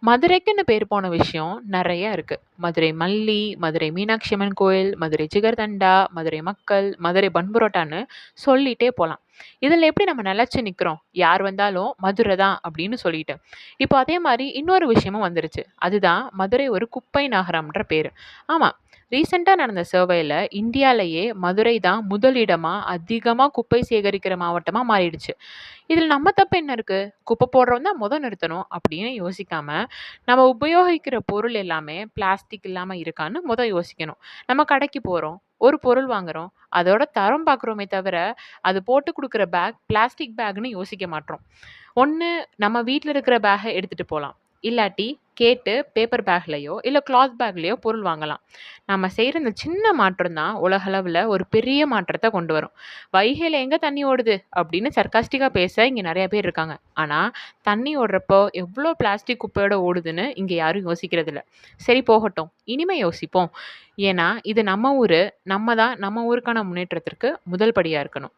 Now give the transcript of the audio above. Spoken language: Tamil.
மதுரைக்குன்னு பேர் போன விஷயம் நெறைய இருக்கு. மதுரை மல்லி, மதுரை மீனாட்சி அம்மன் கோயில், மதுரை ஜிகர்தண்டா, மதுரை மக்கள், மதுரை பன் பரோட்டான்னு சொல்லிட்டே போலாம். இதுல எப்படி நம்ம நிலைச்சு நிக்கிறோம்? யார் வந்தாலும் மதுரை தான் அப்படின்னு சொல்லிட்டு. இப்போ அதே மாரி இன்னொரு விஷயமும் வந்துருச்சு. அதுதான் மதுரை ஒரு குப்பை நகரம்ன்ற பேரு. ஆமா. ரீசென்ட்டா நடந்த சர்வேல இந்தியாலயே மதுரை தான் முதலிடமா அதிகமா குப்பை சேகரிக்கிற மாவட்டமா மாறிடுச்சு. இதுல நம்ம தப்பு என்ன இருக்கு? குப்பை போடுறவன் தான் நிறுத்தணும் அப்படின்னு யோசிக்காம, நம்ம உபயோகிக்கிற பொருள் எல்லாமே பிளாஸ்டிக் இல்லாம இருக்கான்னு யோசிக்கணும். நம்ம கடைக்கு போறோம். ஒரு பொருள் வாங்குறோம். அதோட தரம் பார்க்குறோமே தவிர, அது போட்டு குடுக்குற பேக் பிளாஸ்டிக் பேக்ன்னு யோசிக்க மாட்றோம். ஒண்ணு நம்ம வீட்ல இருக்கிற பேக்க எடுத்துட்டு போலாம். இல்லாட்டி கேட்டு பேப்பர் பேக்லயோ, இல்ல கிளாத் பேக்லயோ பொருள் வாங்கலாம். நம்ம செய்ற இந்த சின்ன மாற்றம் தான் உலகளவுல ஒரு பெரிய மாற்றத்த கொண்டு வரும். "வைகையில எங்க தண்ணி ஓடுது?" அப்படின்னு சர்க்காஸ்டிக்கா பேச இங்க நெறைய பேர் இருக்காங்க. ஆனா, தண்ணி ஓடுறப்போ எவ்ளோ பிளாஸ்டிக் குப்பையோட ஓடுதுன்னு இங்க யாரும் யோசிக்கிறதில்ல. சரி போகட்டும். இனிமே யோசிப்போம். ஏன்னா, இது நம்ம ஊரு. நம்ம தான் நம்ம ஊருக்கான முன்னேற்றத்திற்கு முதல் படியா இருக்கணும்.